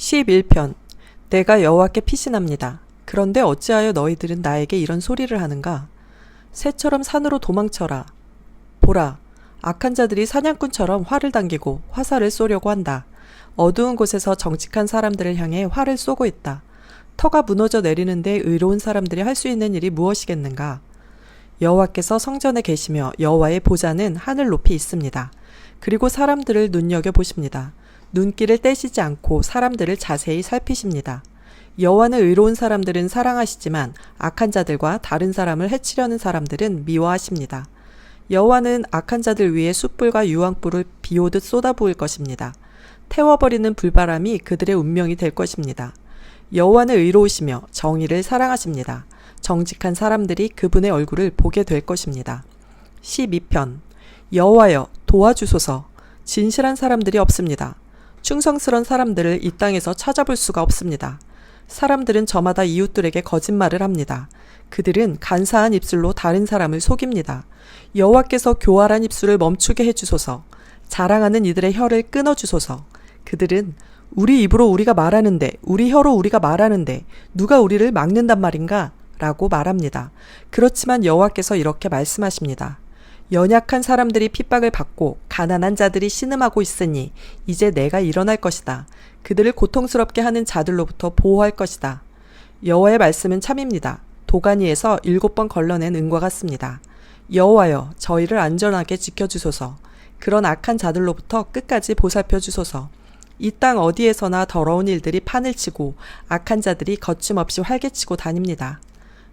11편. 내가 여호와께 피신합니다. 그런데 어찌하여 너희들은 나에게 이런 소리를 하는가? 새처럼 산으로 도망쳐라. 보라, 악한 자들이 사냥꾼처럼 활을 당기고 화살을 쏘려고 한다. 어두운 곳에서 정직한 사람들을 향해 활을 쏘고 있다. 터가 무너져 내리는데 의로운 사람들이 할 수 있는 일이 무엇이겠는가? 여호와께서 성전에 계시며 여호와의 보좌는 하늘 높이 있습니다. 그리고 사람들을 눈여겨보십니다. 눈길을 떼시지 않고 사람들을 자세히 살피십니다. 여호와는 의로운 사람들은 사랑하시지만 악한 자들과 다른 사람을 해치려는 사람들은 미워하십니다. 여호와는 악한 자들 위에 숯불과 유황불을 비오듯 쏟아부을 것입니다. 태워버리는 불바람이 그들의 운명이 될 것입니다. 여호와는 의로우시며 정의를 사랑하십니다. 정직한 사람들이 그분의 얼굴을 보게 될 것입니다. 12편. 여호와여, 도와주소서. 진실한 사람들이 없습니다. 충성스러운 사람들을 이 땅에서 찾아볼 수가 없습니다. 사람들은 저마다 이웃들에게 거짓말을 합니다. 그들은 간사한 입술로 다른 사람을 속입니다. 여호와께서 교활한 입술을 멈추게 해주소서. 자랑하는 이들의 혀를 끊어주소서. 그들은 우리 입으로 우리가 말하는데, 우리 혀로 우리가 말하는데 누가 우리를 막는단 말인가? 라고 말합니다. 그렇지만 여호와께서 이렇게 말씀하십니다. 연약한 사람들이 핍박을 받고 가난한 자들이 신음하고 있으니 이제 내가 일어날 것이다. 그들을 고통스럽게 하는 자들로부터 보호할 것이다. 여호와의 말씀은 참입니다. 도가니에서 7번 걸러낸 은과 같습니다. 여호와여, 저희를 안전하게 지켜주소서. 그런 악한 자들로부터 끝까지 보살펴 주소서. 이 땅 어디에서나 더러운 일들이 판을 치고 악한 자들이 거침없이 활개치고 다닙니다.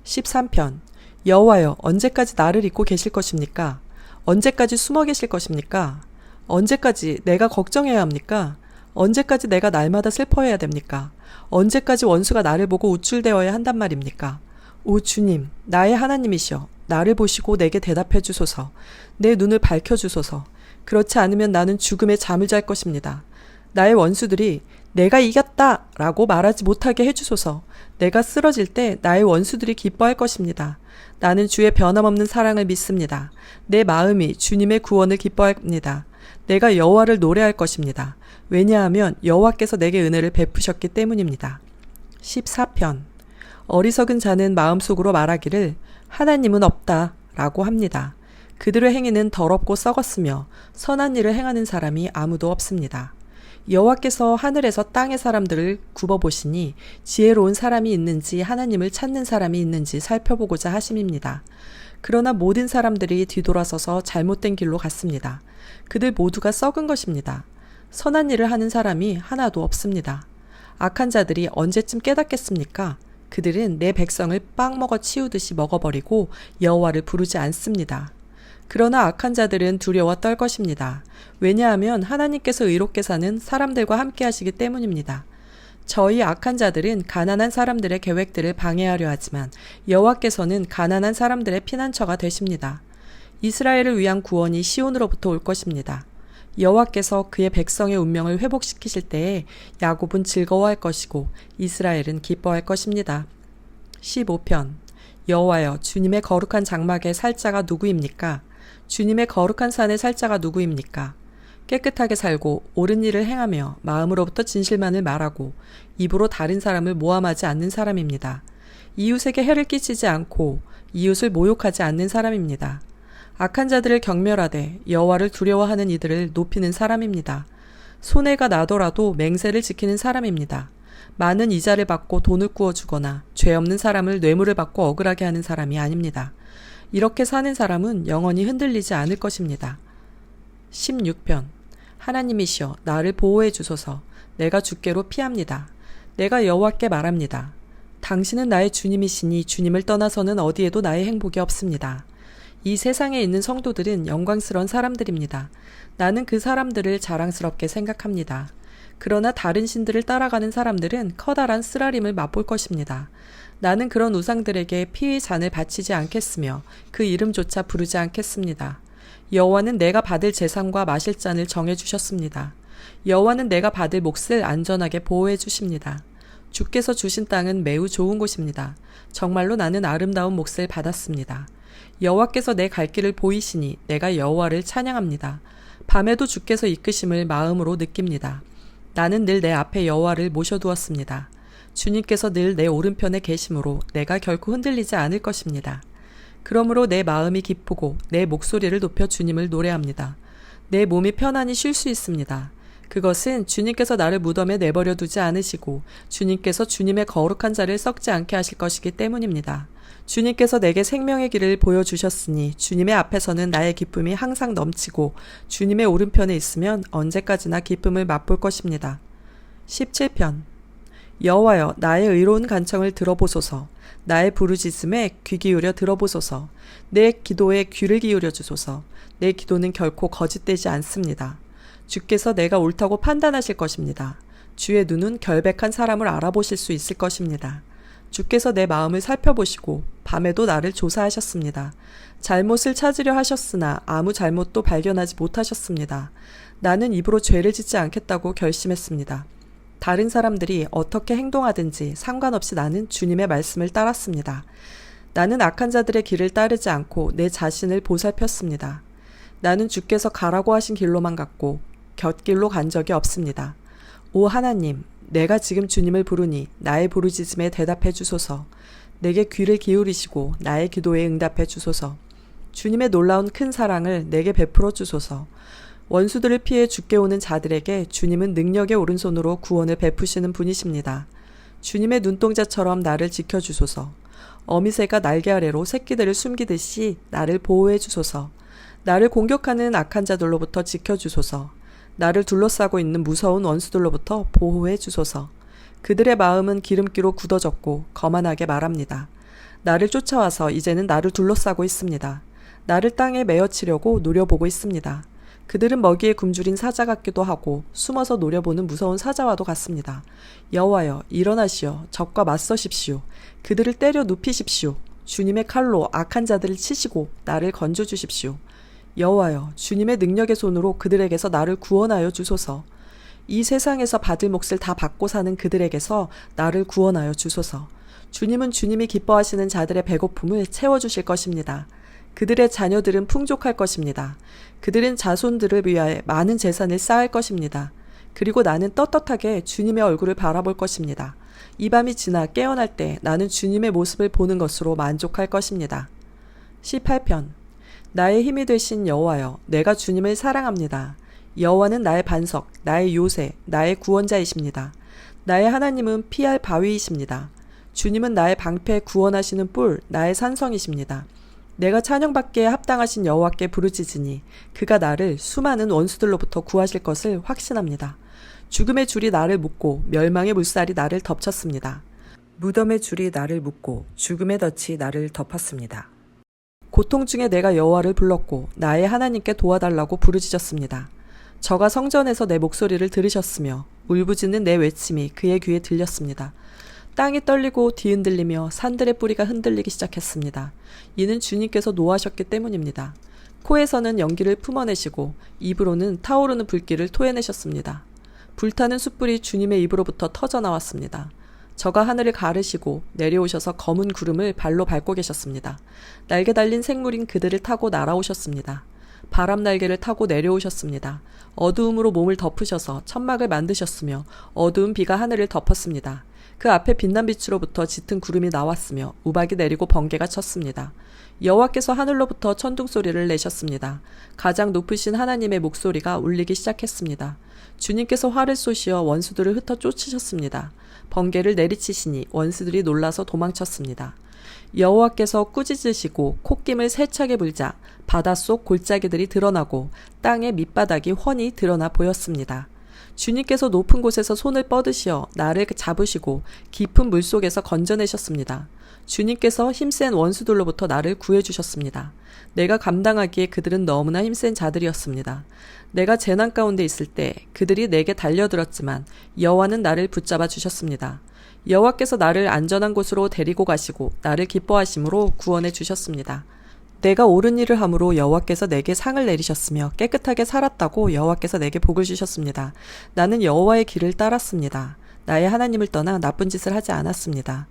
13편. 여호와여, 언제까지 나를 잊고 계실 것입니까? 언제까지 숨어 계실 것입니까? 언제까지 내가 걱정해야 합니까? 언제까지 내가 날마다 슬퍼해야 됩니까? 언제까지 원수가 나를 보고 우쭐대어야 한단 말입니까? 오 주님, 나의 하나님이시여, 나를 보시고 내게 대답해 주소서. 내 눈을 밝혀 주소서. 그렇지 않으면 나는 죽음에 잠을 잘 것입니다. 나의 원수들이 내가 이겼다! 라고 말하지 못하게 해주소서. 내가 쓰러질 때 나의 원수들이 기뻐할 것입니다. 나는 주의 변함없는 사랑을 믿습니다. 내 마음이 주님의 구원을 기뻐합니다. 내가 여호와를 노래할 것입니다. 왜냐하면 여호와께서 내게 은혜를 베푸셨기 때문입니다. 14편. 어리석은 자는 마음속으로 말하기를 하나님은 없다 라고 합니다. 그들의 행위는 더럽고 썩었으며 선한 일을 행하는 사람이 아무도 없습니다. 여호와께서 하늘에서 땅의 사람들을 굽어보시니 지혜로운 사람이 있는지 하나님을 찾는 사람이 있는지 살펴보고자 하심입니다. 그러나 모든 사람들이 뒤돌아서서 잘못된 길로 갔습니다. 그들 모두가 썩은 것입니다. 선한 일을 하는 사람이 하나도 없습니다. 악한 자들이 언제쯤 깨닫겠습니까? 그들은 내 백성을 빵 먹어 치우듯이 먹어버리고 여호와를 부르지 않습니다. 그러나 악한 자들은 두려워 떨 것입니다. 왜냐하면 하나님께서 의롭게 사는 사람들과 함께 하시기 때문입니다. 저희 악한 자들은 가난한 사람들의 계획들을 방해하려 하지만 여호와께서는 가난한 사람들의 피난처가 되십니다. 이스라엘을 위한 구원이 시온으로부터 올 것입니다. 여호와께서 그의 백성의 운명을 회복시키실 때에 야곱은 즐거워할 것이고 이스라엘은 기뻐할 것입니다. 15편. 여호와여, 주님의 거룩한 장막에 살 자가 누구입니까? 주님의 거룩한 산에 살 자가 누구입니까? 깨끗하게 살고 옳은 일을 행하며 마음으로부터 진실만을 말하고 입으로 다른 사람을 모함하지 않는 사람입니다. 이웃에게 해를 끼치지 않고 이웃을 모욕하지 않는 사람입니다. 악한 자들을 경멸하되 여호와를 두려워하는 이들을 높이는 사람입니다. 손해가 나더라도 맹세를 지키는 사람입니다. 많은 이자를 받고 돈을 구워주거나 죄 없는 사람을 뇌물을 받고 억울하게 하는 사람이 아닙니다. 이렇게 사는 사람은 영원히 흔들리지 않을 것입니다. 16편. 하나님이시여, 나를 보호해 주소서. 내가 주께로 피합니다. 내가 여호와께 말합니다. 당신은 나의 주님이시니 주님을 떠나서는 어디에도 나의 행복이 없습니다. 이 세상에 있는 성도들은 영광스러운 사람들입니다. 나는 그 사람들을 자랑스럽게 생각합니다. 그러나 다른 신들을 따라가는 사람들은 커다란 쓰라림을 맛볼 것입니다. 나는 그런 우상들에게 피의 잔을 바치지 않겠으며 그 이름조차 부르지 않겠습니다. 여호와는 내가 받을 제사과 마실 잔을 정해주셨습니다. 여호와는 내가 받을 몫을 안전하게 보호해 주십니다. 주께서 주신 땅은 매우 좋은 곳입니다. 정말로 나는 아름다운 몫을 받았습니다. 여호와께서 내 갈 길을 보이시니 내가 여호와를 찬양합니다. 밤에도 주께서 이끄심을 마음으로 느낍니다. 나는 늘 내 앞에 여호와를 모셔두었습니다. 주님께서 늘 내 오른편에 계심으로 내가 결코 흔들리지 않을 것입니다. 그러므로 내 마음이 기쁘고 내 목소리를 높여 주님을 노래합니다. 내 몸이 편안히 쉴 수 있습니다. 그것은 주님께서 나를 무덤에 내버려 두지 않으시고 주님께서 주님의 거룩한 자를 썩지 않게 하실 것이기 때문입니다. 주님께서 내게 생명의 길을 보여주셨으니 주님의 앞에서는 나의 기쁨이 항상 넘치고 주님의 오른편에 있으면 언제까지나 기쁨을 맛볼 것입니다. 17편 여호와여 나의 의로운 간청을 들어보소서. 나의 부르짖음에 귀 기울여 들어보소서. 내 기도에 귀를 기울여 주소서. 내 기도는 결코 거짓되지 않습니다. 주께서 내가 옳다고 판단하실 것입니다. 주의 눈은 결백한 사람을 알아보실 수 있을 것입니다. 주께서 내 마음을 살펴보시고 밤에도 나를 조사하셨습니다. 잘못을 찾으려 하셨으나 아무 잘못도 발견하지 못하셨습니다. 나는 입으로 죄를 짓지 않겠다고 결심했습니다. 다른 사람들이 어떻게 행동하든지 상관없이 나는 주님의 말씀을 따랐습니다. 나는 악한 자들의 길을 따르지 않고 내 자신을 보살폈습니다. 나는 주께서 가라고 하신 길로만 갔고 곁길로 간 적이 없습니다. 오 하나님, 내가 지금 주님을 부르니 나의 부르짖음에 대답해 주소서. 내게 귀를 기울이시고 나의 기도에 응답해 주소서. 주님의 놀라운 큰 사랑을 내게 베풀어 주소서. 원수들을 피해 죽게 오는 자들에게 주님은 능력의 오른손으로 구원을 베푸시는 분이십니다. 주님의 눈동자처럼 나를 지켜주소서. 어미새가 날개 아래로 새끼들을 숨기듯이 나를 보호해 주소서. 나를 공격하는 악한 자들로부터 지켜주소서. 나를 둘러싸고 있는 무서운 원수들로부터 보호해 주소서. 그들의 마음은 기름기로 굳어졌고 거만하게 말합니다. 나를 쫓아와서 이제는 나를 둘러싸고 있습니다. 나를 땅에 메어치려고 노려보고 있습니다. 그들은 먹이에 굶주린 사자 같기도 하고 숨어서 노려보는 무서운 사자와도 같습니다. 여호와여 일어나시어 적과 맞서십시오. 그들을 때려 눕히십시오. 주님의 칼로 악한 자들을 치시고 나를 건져주십시오. 여호와여 주님의 능력의 손으로 그들에게서 나를 구원하여 주소서. 이 세상에서 받을 몫을 다 받고 사는 그들에게서 나를 구원하여 주소서. 주님은 주님이 기뻐하시는 자들의 배고픔을 채워주실 것입니다. 그들의 자녀들은 풍족할 것입니다. 그들은 자손들을 위하여 많은 재산을 쌓을 것입니다. 그리고 나는 떳떳하게 주님의 얼굴을 바라볼 것입니다. 이 밤이 지나 깨어날 때 나는 주님의 모습을 보는 것으로 만족할 것입니다. 18편 나의 힘이 되신 여호와여, 내가 주님을 사랑합니다. 여호와는 나의 반석, 나의 요새, 나의 구원자이십니다. 나의 하나님은 피할 바위이십니다. 주님은 나의 방패 구원하시는 뿔, 나의 산성이십니다. 내가 찬양받기에 합당하신 여호와께 부르짖으니 그가 나를 수많은 원수들로부터 구하실 것을 확신합니다. 죽음의 줄이 나를 묶고 멸망의 물살이 나를 덮쳤습니다. 무덤의 줄이 나를 묶고 죽음의 덫이 나를 덮었습니다. 고통 중에 내가 여호와를 불렀고 나의 하나님께 도와달라고 부르짖었습니다. 저가 성전에서 내 목소리를 들으셨으며 울부짖는 내 외침이 그의 귀에 들렸습니다. 땅이 떨리고 뒤흔들리며 산들의 뿌리가 흔들리기 시작했습니다. 이는 주님께서 노하셨기 때문입니다. 코에서는 연기를 품어내시고 입으로는 타오르는 불길을 토해내셨습니다. 불타는 숯불이 주님의 입으로부터 터져나왔습니다. 저가 하늘을 가르시고 내려오셔서 검은 구름을 발로 밟고 계셨습니다. 날개 달린 생물인 그들을 타고 날아오셨습니다. 바람 날개를 타고 내려오셨습니다. 어두움으로 몸을 덮으셔서 천막을 만드셨으며 어두운 비가 하늘을 덮었습니다. 그 앞에 빛난 빛으로부터 짙은 구름이 나왔으며 우박이 내리고 번개가 쳤습니다. 여호와께서 하늘로부터 천둥 소리를 내셨습니다. 가장 높으신 하나님의 목소리가 울리기 시작했습니다. 주님께서 활을 쏘시어 원수들을 흩어 쫓으셨습니다. 번개를 내리치시니 원수들이 놀라서 도망쳤습니다. 여호와께서 꾸짖으시고 콧김을 세차게 불자 바닷속 골짜기들이 드러나고 땅의 밑바닥이 훤히 드러나 보였습니다. 주님께서 높은 곳에서 손을 뻗으시어 나를 잡으시고 깊은 물속에서 건져내셨습니다. 주님께서 힘센 원수들로부터 나를 구해주셨습니다. 내가 감당하기에 그들은 너무나 힘센 자들이었습니다. 내가 재난 가운데 있을 때 그들이 내게 달려들었지만 여호와는 나를 붙잡아 주셨습니다. 여호와께서 나를 안전한 곳으로 데리고 가시고 나를 기뻐하심으로 구원해 주셨습니다. 내가 옳은 일을 함으로 여호와께서 내게 상을 내리셨으며 깨끗하게 살았다고 여호와께서 내게 복을 주셨습니다. 나는 여호와의 길을 따랐습니다. 나의 하나님을 떠나 나쁜 짓을 하지 않았습니다.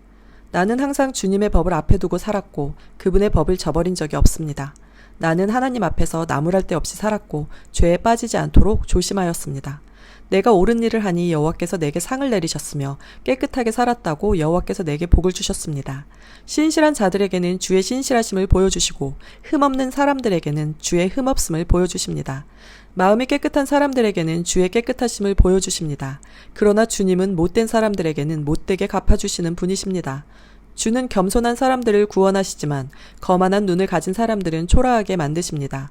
나는 항상 주님의 법을 앞에 두고 살았고 그분의 법을 저버린 적이 없습니다. 나는 하나님 앞에서 나무랄 데 없이 살았고 죄에 빠지지 않도록 조심하였습니다. 내가 옳은 일을 하니 여호와께서 내게 상을 내리셨으며 깨끗하게 살았다고 여호와께서 내게 복을 주셨습니다. 신실한 자들에게는 주의 신실하심을 보여주시고 흠없는 사람들에게는 주의 흠없음을 보여주십니다. 마음이 깨끗한 사람들에게는 주의 깨끗하심을 보여주십니다. 그러나 주님은 못된 사람들에게는 못되게 갚아주시는 분이십니다. 주는 겸손한 사람들을 구원하시지만 거만한 눈을 가진 사람들은 초라하게 만드십니다.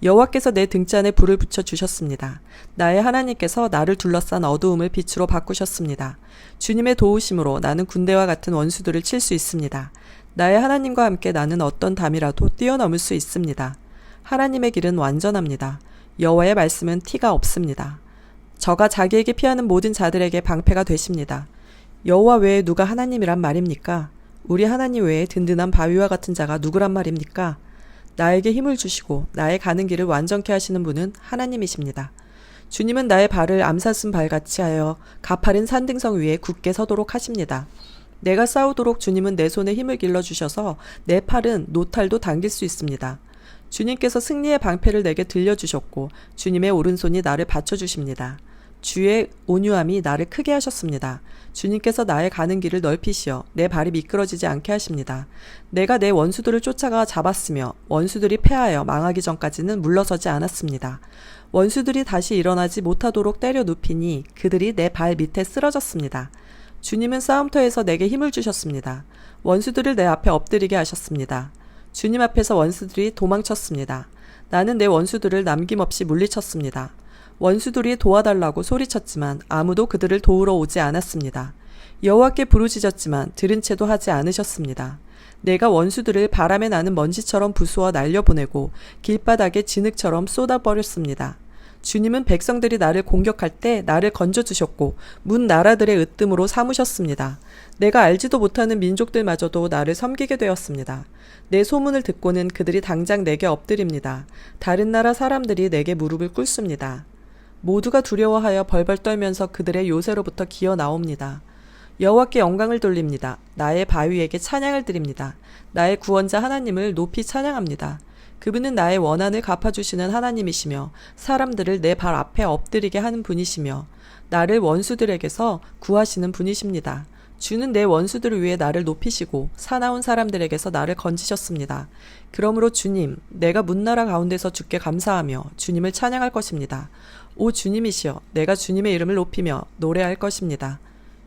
여호와께서 내 등잔에 불을 붙여 주셨습니다. 나의 하나님께서 나를 둘러싼 어두움을 빛으로 바꾸셨습니다. 주님의 도우심으로 나는 군대와 같은 원수들을 칠 수 있습니다. 나의 하나님과 함께 나는 어떤 담이라도 뛰어넘을 수 있습니다. 하나님의 길은 완전합니다. 여호와의 말씀은 티가 없습니다. 저가 자기에게 피하는 모든 자들에게 방패가 되십니다. 여호와 외에 누가 하나님이란 말입니까? 우리 하나님 외에 든든한 바위와 같은 자가 누구란 말입니까? 나에게 힘을 주시고 나의 가는 길을 완전케 하시는 분은 하나님이십니다. 주님은 나의 발을 암사슴 발같이 하여 가파른 산등성 위에 굳게 서도록 하십니다. 내가 싸우도록 주님은 내 손에 힘을 길러주셔서 내 팔은 노탈도 당길 수 있습니다. 주님께서 승리의 방패를 내게 들려주셨고 주님의 오른손이 나를 받쳐주십니다. 주의 온유함이 나를 크게 하셨습니다. 주님께서 나의 가는 길을 넓히시어 내 발이 미끄러지지 않게 하십니다. 내가 내 원수들을 쫓아가 잡았으며 원수들이 패하여 망하기 전까지는 물러서지 않았습니다. 원수들이 다시 일어나지 못하도록 때려 눕히니 그들이 내 발 밑에 쓰러졌습니다. 주님은 싸움터에서 내게 힘을 주셨습니다. 원수들을 내 앞에 엎드리게 하셨습니다. 주님 앞에서 원수들이 도망쳤습니다. 나는 내 원수들을 남김없이 물리쳤습니다. 원수들이 도와달라고 소리쳤지만 아무도 그들을 도우러 오지 않았습니다. 여호와께 부르짖었지만 들은 채도 하지 않으셨습니다. 내가 원수들을 바람에 나는 먼지처럼 부수어 날려보내고 길바닥에 진흙처럼 쏟아버렸습니다. 주님은 백성들이 나를 공격할 때 나를 건져주셨고 문 나라들의 으뜸으로 삼으셨습니다. 내가 알지도 못하는 민족들마저도 나를 섬기게 되었습니다. 내 소문을 듣고는 그들이 당장 내게 엎드립니다. 다른 나라 사람들이 내게 무릎을 꿇습니다. 모두가 두려워하여 벌벌 떨면서 그들의 요새로부터 기어 나옵니다. 여호와께 영광을 돌립니다. 나의 바위에게 찬양을 드립니다. 나의 구원자 하나님을 높이 찬양합니다. 그분은 나의 원한을 갚아주시는 하나님이시며 사람들을 내 발 앞에 엎드리게 하는 분이시며 나를 원수들에게서 구하시는 분이십니다. 주는 내 원수들을 위해 나를 높이시고 사나운 사람들에게서 나를 건지셨습니다. 그러므로 주님, 내가 문나라 가운데서 주께 감사하며 주님을 찬양할 것입니다. 오 주님이시여, 내가 주님의 이름을 높이며 노래할 것입니다.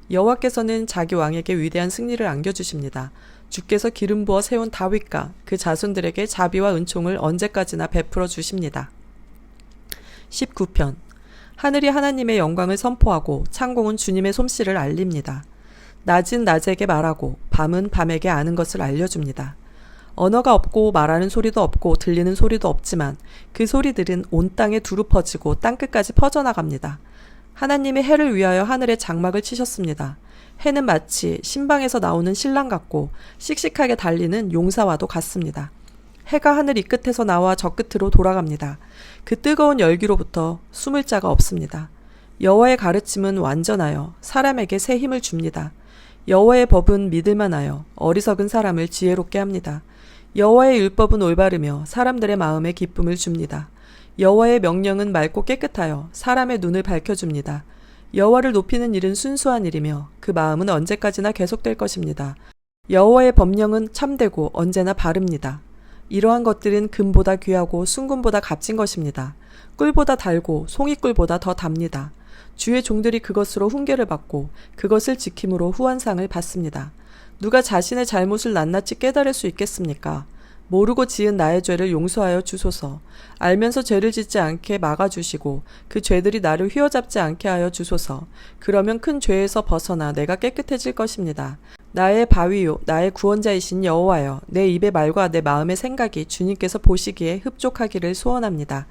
여호와께서는 자기 왕에게 위대한 승리를 안겨주십니다. 주께서 기름 부어 세운 다윗과 그 자손들에게 자비와 은총을 언제까지나 베풀어 주십니다. 19편. 하늘이 하나님의 영광을 선포하고 창공은 주님의 솜씨를 알립니다. 낮은 낮에게 말하고 밤은 밤에게 아는 것을 알려줍니다. 언어가 없고 말하는 소리도 없고 들리는 소리도 없지만 그 소리들은 온 땅에 두루 퍼지고 땅끝까지 퍼져나갑니다. 하나님이 해를 위하여 하늘에 장막을 치셨습니다. 해는 마치 신방에서 나오는 신랑 같고 씩씩하게 달리는 용사와도 같습니다. 해가 하늘 이 끝에서 나와 저 끝으로 돌아갑니다. 그 뜨거운 열기로부터 숨을 자가 없습니다. 여호와의 가르침은 완전하여 사람에게 새 힘을 줍니다. 여호와의 법은 믿을만하여 어리석은 사람을 지혜롭게 합니다. 여호와의 율법은 올바르며 사람들의 마음에 기쁨을 줍니다. 여호와의 명령은 맑고 깨끗하여 사람의 눈을 밝혀줍니다. 여호와를 높이는 일은 순수한 일이며 그 마음은 언제까지나 계속될 것입니다. 여호와의 법령은 참되고 언제나 바릅니다. 이러한 것들은 금보다 귀하고 순금보다 값진 것입니다. 꿀보다 달고 송이꿀보다 더 답니다. 주의 종들이 그것으로 훈계를 받고 그것을 지킴으로 후한상을 받습니다. 누가 자신의 잘못을 낱낱이 깨달을 수 있겠습니까? 모르고 지은 나의 죄를 용서하여 주소서. 알면서 죄를 짓지 않게 막아주시고 그 죄들이 나를 휘어잡지 않게 하여 주소서. 그러면 큰 죄에서 벗어나 내가 깨끗해질 것입니다. 나의 바위요 나의 구원자이신 여호와여, 내 입의 말과 내 마음의 생각이 주님께서 보시기에 흡족하기를 소원합니다.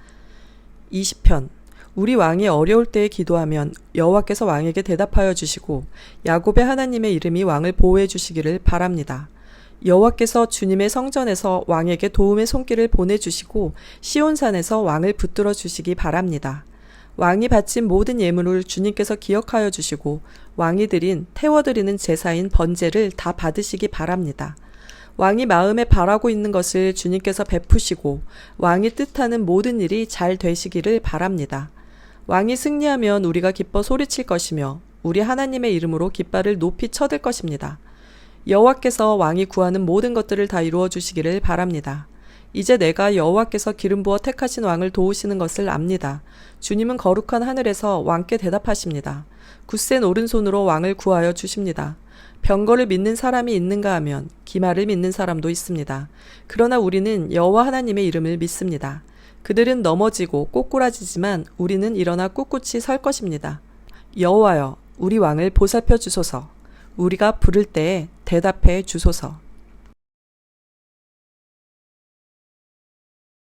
20편. 우리 왕이 어려울 때에 기도하면 여호와께서 왕에게 대답하여 주시고 야곱의 하나님의 이름이 왕을 보호해 주시기를 바랍니다. 여호와께서 주님의 성전에서 왕에게 도움의 손길을 보내주시고 시온산에서 왕을 붙들어 주시기 바랍니다. 왕이 바친 모든 예물을 주님께서 기억하여 주시고 왕이 드린 태워드리는 제사인 번제를 다 받으시기 바랍니다. 왕이 마음에 바라고 있는 것을 주님께서 베푸시고 왕이 뜻하는 모든 일이 잘 되시기를 바랍니다. 왕이 승리하면 우리가 기뻐 소리칠 것이며 우리 하나님의 이름으로 깃발을 높이 쳐들 것입니다. 여호와께서 왕이 구하는 모든 것들을 다 이루어 주시기를 바랍니다. 이제 내가 여호와께서 기름 부어 택하신 왕을 도우시는 것을 압니다. 주님은 거룩한 하늘에서 왕께 대답하십니다. 굳센 오른손으로 왕을 구하여 주십니다. 병거를 믿는 사람이 있는가 하면 기말을 믿는 사람도 있습니다. 그러나 우리는 여호와 하나님의 이름을 믿습니다. 그들은 넘어지고 꼬꾸라지지만 우리는 일어나 꿋꿋이 설 것입니다. 여호와여, 우리 왕을 보살펴 주소서. 우리가 부를 때에 대답해 주소서.